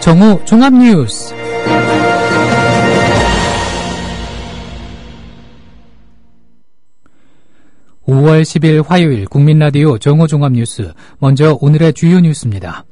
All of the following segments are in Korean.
정오 종합뉴스. (5월 10일) 화요일 국민라디오 정오 종합뉴스. 먼저 오늘의 주요 뉴스입니다.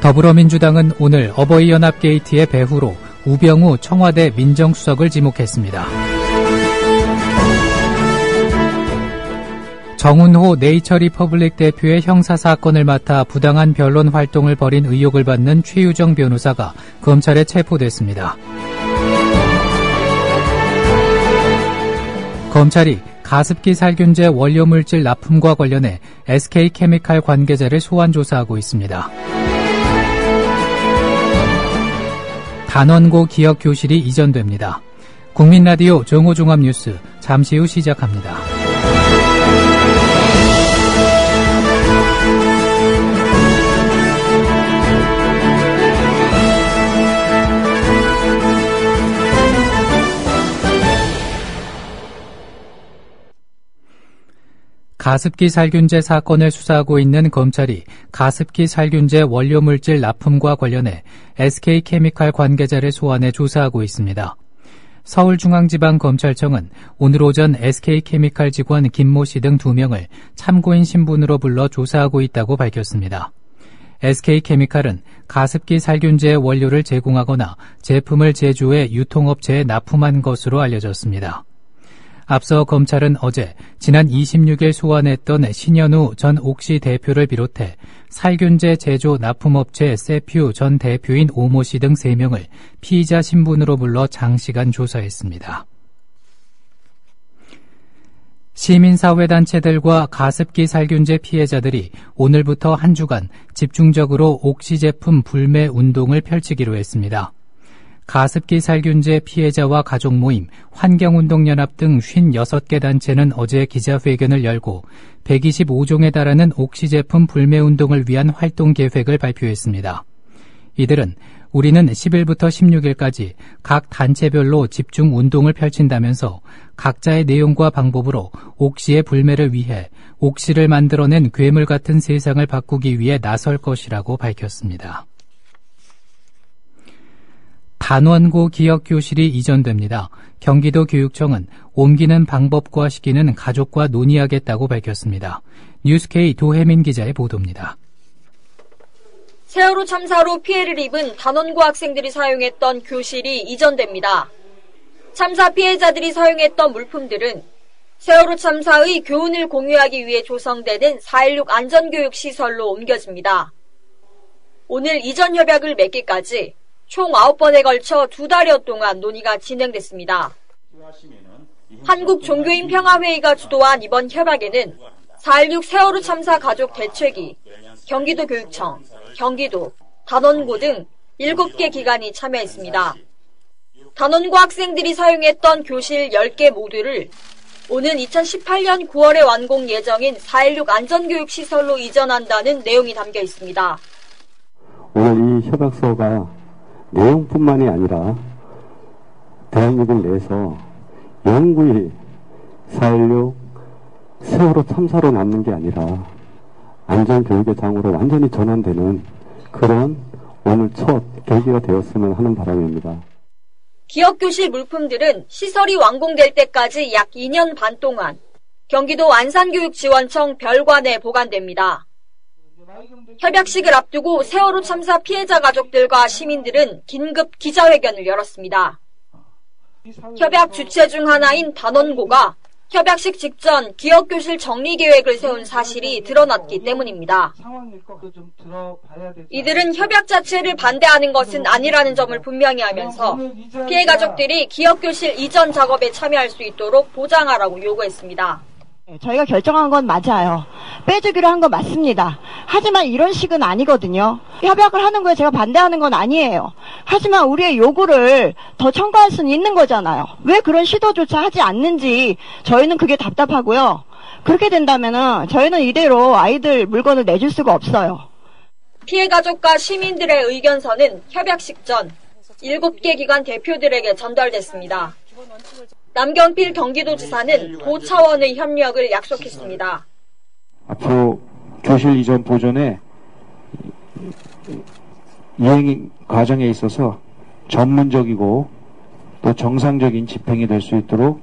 더불어민주당은 오늘 어버이연합 게이트의 배후로 우병우 청와대 민정수석을 지목했습니다. 정운호 네이처리퍼블릭 대표의 형사사건을 맡아 부당한 변론 활동을 벌인 의혹을 받는 최유정 변호사가 검찰에 체포됐습니다. 검찰이 가습기 살균제 원료물질 납품과 관련해 SK케미칼 관계자를 소환 조사하고 있습니다. 단원고 기억교실이 이전됩니다. 국민라디오 정오종합뉴스 잠시 후 시작합니다. 가습기 살균제 사건을 수사하고 있는 검찰이 가습기 살균제 원료물질 납품과 관련해 SK케미칼 관계자를 소환해 조사하고 있습니다. 서울중앙지방검찰청은 오늘 오전 SK케미칼 직원 김모 씨 등 2명을 참고인 신분으로 불러 조사하고 있다고 밝혔습니다. SK케미칼은 가습기 살균제 원료를 제공하거나 제품을 제조해 유통업체에 납품한 것으로 알려졌습니다. 앞서 검찰은 어제 지난 26일 소환했던 신현우 전 옥시 대표를 비롯해 살균제 제조 납품업체 세퓨 전 대표인 오모 씨 등 3명을 피의자 신분으로 불러 장시간 조사했습니다. 시민사회단체들과 가습기 살균제 피해자들이 오늘부터 한 주간 집중적으로 옥시 제품 불매 운동을 펼치기로 했습니다. 가습기 살균제 피해자와 가족 모임, 환경운동연합 등 56개 단체는 어제 기자회견을 열고 125종에 달하는 옥시 제품 불매 운동을 위한 활동 계획을 발표했습니다. 이들은 우리는 10일부터 16일까지 각 단체별로 집중 운동을 펼친다면서 각자의 내용과 방법으로 옥시의 불매를 위해 옥시를 만들어낸 괴물 같은 세상을 바꾸기 위해 나설 것이라고 밝혔습니다. 단원고 기억교실이 이전됩니다. 경기도 교육청은 옮기는 방법과 시기는 가족과 논의하겠다고 밝혔습니다. 뉴스K 도혜민 기자의 보도입니다. 세월호 참사로 피해를 입은 단원고 학생들이 사용했던 교실이 이전됩니다. 참사 피해자들이 사용했던 물품들은 세월호 참사의 교훈을 공유하기 위해 조성되는 4.16 안전교육시설로 옮겨집니다. 오늘 이전 협약을 맺기까지 총 9번에 걸쳐 2달여 동안 논의가 진행됐습니다. 한국종교인평화회의가 주도한 이번 협약에는 4.16 세월호 참사 가족 대책위, 경기도 교육청, 경기도, 단원고 등 7개 기관이 참여했습니다. 단원고 학생들이 사용했던 교실 10개 모두를 오는 2018년 9월에 완공 예정인 4.16 안전교육시설로 이전한다는 내용이 담겨 있습니다. 오늘 이 협약서가 내용뿐만이 아니라 대한민국 내에서 영구히 4.16 세월호 참사로 남는 게 아니라 안전교육의 장으로 완전히 전환되는 그런 오늘 첫 계기가 되었으면 하는 바람입니다. 기억교실 물품들은 시설이 완공될 때까지 약 2년 반 동안 경기도 안산교육지원청 별관에 보관됩니다. 협약식을 앞두고 세월호 참사 피해자 가족들과 시민들은 긴급 기자회견을 열었습니다. 협약 주체 중 하나인 단원고가 협약식 직전 기억교실 정리 계획을 세운 사실이 드러났기 때문입니다. 이들은 협약 자체를 반대하는 것은 아니라는 점을 분명히 하면서 피해 가족들이 기억교실 이전 작업에 참여할 수 있도록 보장하라고 요구했습니다. 저희가 결정한 건 맞아요. 빼주기로 한 건 맞습니다. 하지만 이런 식은 아니거든요. 협약을 하는 거에 제가 반대하는 건 아니에요. 하지만 우리의 요구를 더 첨가할 수는 있는 거잖아요. 왜 그런 시도조차 하지 않는지 저희는 그게 답답하고요. 그렇게 된다면은 저희는 이대로 아이들 물건을 내줄 수가 없어요. 피해 가족과 시민들의 의견서는 협약식 전 7개 기관 대표들에게 전달됐습니다. 남경필 경기도지사는 고차원의 협력을 약속했습니다. 앞으로 교실 이전 보존의 이행 과정에 있어서 전문적이고 또 정상적인 집행이 될 수 있도록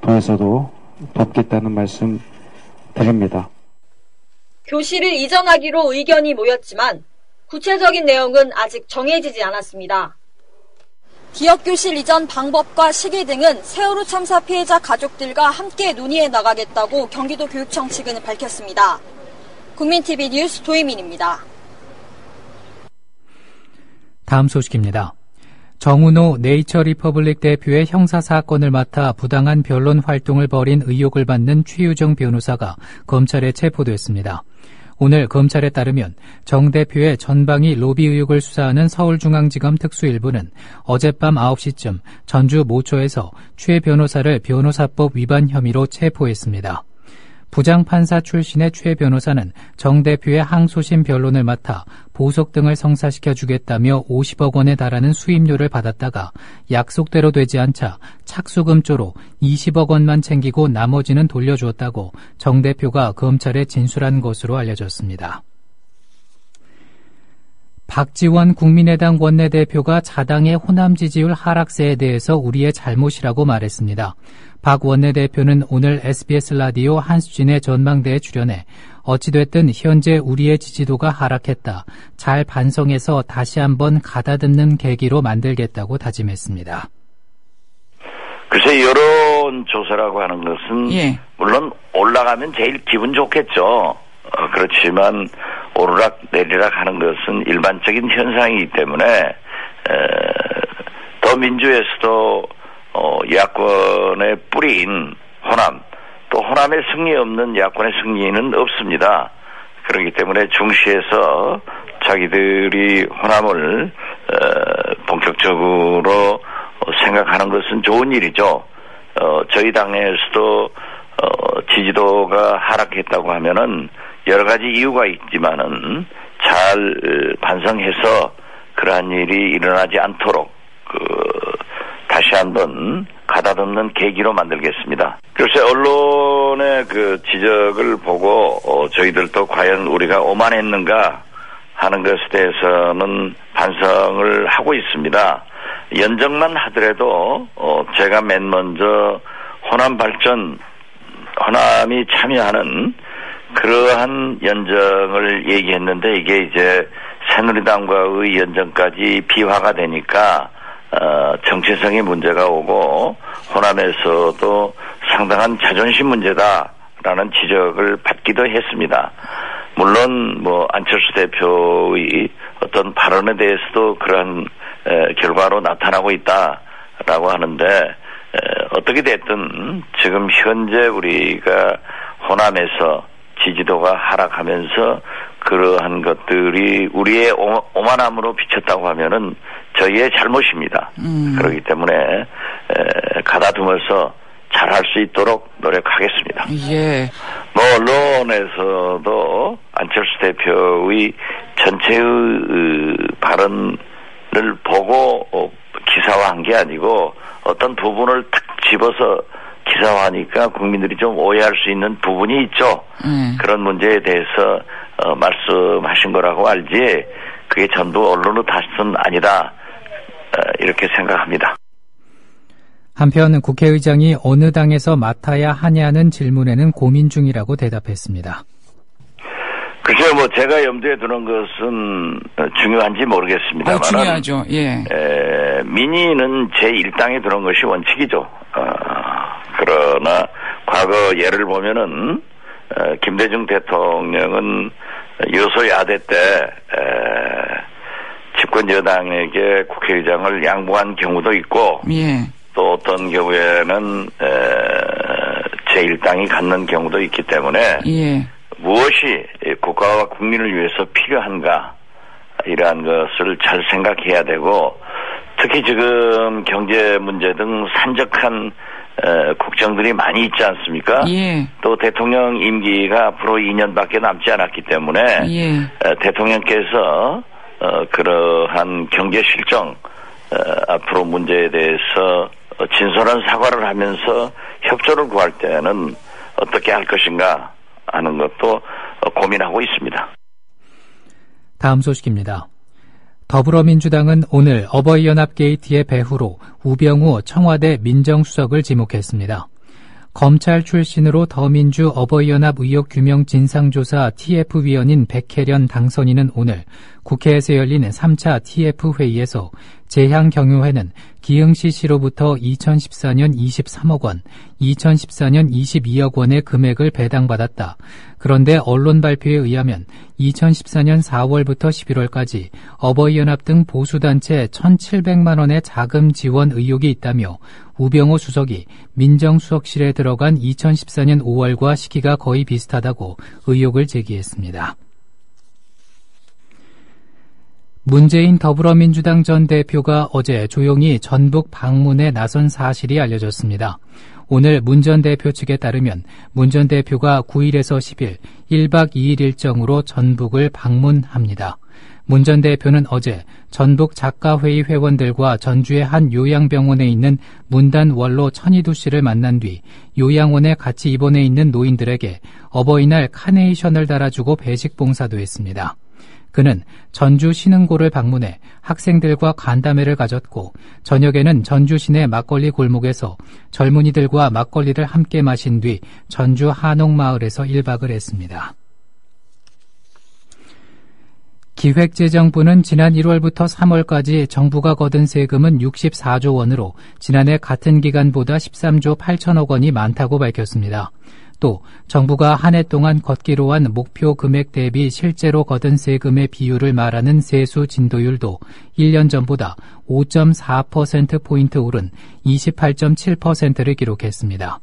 도에서도 돕겠다는 말씀 드립니다. 교실을 이전하기로 의견이 모였지만 구체적인 내용은 아직 정해지지 않았습니다. 기억교실 이전 방법과 시기 등은 세월호 참사 피해자 가족들과 함께 논의해 나가겠다고 경기도 교육청 측은 밝혔습니다. 국민TV 뉴스 도희민입니다. 다음 소식입니다. 정은호 네이처 리퍼블릭 대표의 형사사건을 맡아 부당한 변론 활동을 벌인 의혹을 받는 최유정 변호사가 검찰에 체포됐습니다. 오늘 검찰에 따르면 정 대표의 전방위 로비 의혹을 수사하는 서울중앙지검 특수일부는 어젯밤 9시쯤 전주 모초에서 최 변호사를 변호사법 위반 혐의로 체포했습니다. 부장판사 출신의 최 변호사는 정 대표의 항소심 변론을 맡아 보석 등을 성사시켜 주겠다며 50억 원에 달하는 수임료를 받았다가 약속대로 되지 않자 착수금조로 20억 원만 챙기고 나머지는 돌려주었다고 정 대표가 검찰에 진술한 것으로 알려졌습니다. 박지원 국민의당 원내대표가 자당의 호남 지지율 하락세에 대해서 우리의 잘못이라고 말했습니다. 박 원내대표는 오늘 SBS 라디오 한수진의 전망대에 출연해 어찌됐든 현재 우리의 지지도가 하락했다. 잘 반성해서 다시 한번 가다듬는 계기로 만들겠다고 다짐했습니다. 글쎄 여론조사라고 하는 것은 물론 올라가면 제일 기분 좋겠죠. 그렇지만 오르락 내리락 하는 것은 일반적인 현상이기 때문에 더 민주에서도 야권의 뿌리인 호남, 또 호남의 승리 없는 야권의 승리는 없습니다. 그렇기 때문에 중시해서 자기들이 호남을 본격적으로 생각하는 것은 좋은 일이죠. 저희 당에서도 지지도가 하락했다고 하면은 여러 가지 이유가 있지만은 잘 반성해서 그러한 일이 일어나지 않도록 다시 한번 가다듬는 계기로 만들겠습니다. 글쎄 언론의 그 지적을 보고 저희들도 과연 우리가 오만했는가 하는 것에 대해서는 반성을 하고 있습니다. 연정만 하더라도 제가 맨 먼저 호남 발전, 호남이 참여하는 그러한 연정을 얘기했는데 이게 이제 새누리당과의 연정까지 비화가 되니까 정체성의 문제가 오고 호남에서도 상당한 자존심 문제다라는 지적을 받기도 했습니다. 물론 안철수 대표의 어떤 발언에 대해서도 그런 결과로 나타나고 있다라고 하는데 어떻게 됐든 지금 현재 우리가 호남에서 지지도가 하락하면서 그러한 것들이 우리의 오만함으로 비쳤다고 하면은 저희의 잘못입니다. 그렇기 때문에 가다듬어서 잘할 수 있도록 노력하겠습니다. 예. 언론에서도 안철수 대표의 전체의 발언을 보고 기사화한 게 아니고 어떤 부분을 탁 집어서 기사화하니까 국민들이 좀 오해할 수 있는 부분이 있죠. 그런 문제에 대해서 말씀하신 거라고 알지 그게 전부 언론의 탓은 아니다 이렇게 생각합니다. 한편 국회의장이 어느 당에서 맡아야 하냐는 질문에는 고민 중이라고 대답했습니다. 글쎄요, 제가 염두에 두는 것은 중요한지 모르겠습니다만. 중요하죠, 예. 민의는 제1당에 두는 것이 원칙이죠. 그러나 과거 예를 보면은 김대중 대통령은 여소야대 때 집권 여당에게 국회의장을 양보한 경우도 있고 예. 또 어떤 경우에는 제1당이 갖는 경우도 있기 때문에 예. 무엇이 국가와 국민을 위해서 필요한가 이러한 것을 잘 생각해야 되고 특히 지금 경제 문제 등 산적한 국정들이 많이 있지 않습니까? 예. 또 대통령 임기가 앞으로 2년밖에 남지 않았기 때문에 예. 대통령께서 그러한 경제 실정 앞으로 문제에 대해서 진솔한 사과를 하면서 협조를 구할 때는 어떻게 할 것인가 하는 것도 고민하고 있습니다. 다음 소식입니다. 더불어민주당은 오늘 어버이연합 게이트의 배후로 우병우 청와대 민정수석을 지목했습니다. 검찰 출신으로 더민주 어버이연합 의혹 규명 진상조사 TF위원인 백혜련 당선인은 오늘 국회에서 열린 3차 TF회의에서 재향경유회는 기흥시 씨로부터 2014년 23억 원, 2014년 22억 원의 금액을 배당받았다. 그런데 언론 발표에 의하면 2014년 4월부터 11월까지 어버이연합 등 보수단체 1,700만 원의 자금 지원 의혹이 있다며 우병우 수석이 민정수석실에 들어간 2014년 5월과 시기가 거의 비슷하다고 의혹을 제기했습니다. 문재인 더불어민주당 전 대표가 어제 조용히 전북 방문에 나선 사실이 알려졌습니다. 오늘 문 전 대표 측에 따르면 문 전 대표가 9일에서 10일 1박 2일 일정으로 전북을 방문합니다. 문 전 대표는 어제 전북 작가회의 회원들과 전주의 한 요양병원에 있는 문단 원로 천희두 씨를 만난 뒤 요양원에 같이 입원해 있는 노인들에게 어버이날 카네이션을 달아주고 배식 봉사도 했습니다. 그는 전주 신흥고를 방문해 학생들과 간담회를 가졌고 저녁에는 전주 시내 막걸리 골목에서 젊은이들과 막걸리를 함께 마신 뒤 전주 한옥마을에서 1박을 했습니다. 기획재정부는 지난 1월부터 3월까지 정부가 거둔 세금은 64조 원으로 지난해 같은 기간보다 13조 8천억 원이 많다고 밝혔습니다. 또 정부가 한 해 동안 걷기로 한 목표 금액 대비 실제로 거둔 세금의 비율을 말하는 세수 진도율도 1년 전보다 5.4%포인트 오른 28.7%를 기록했습니다.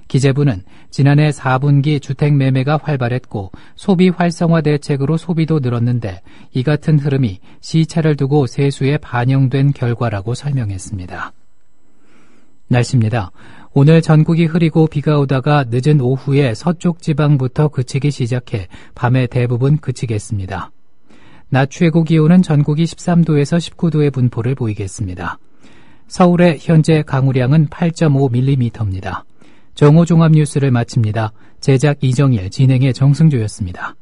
기재부는 지난해 4분기 주택 매매가 활발했고 소비 활성화 대책으로 소비도 늘었는데 이 같은 흐름이 시차를 두고 세수에 반영된 결과라고 설명했습니다. 날씨입니다. 오늘 전국이 흐리고 비가 오다가 늦은 오후에 서쪽 지방부터 그치기 시작해 밤에 대부분 그치겠습니다. 낮 최고 기온은 전국이 13도에서 19도의 분포를 보이겠습니다. 서울의 현재 강우량은 8.5mm입니다. 정오종합뉴스를 마칩니다. 제작 이정일, 진행의 정승조였습니다.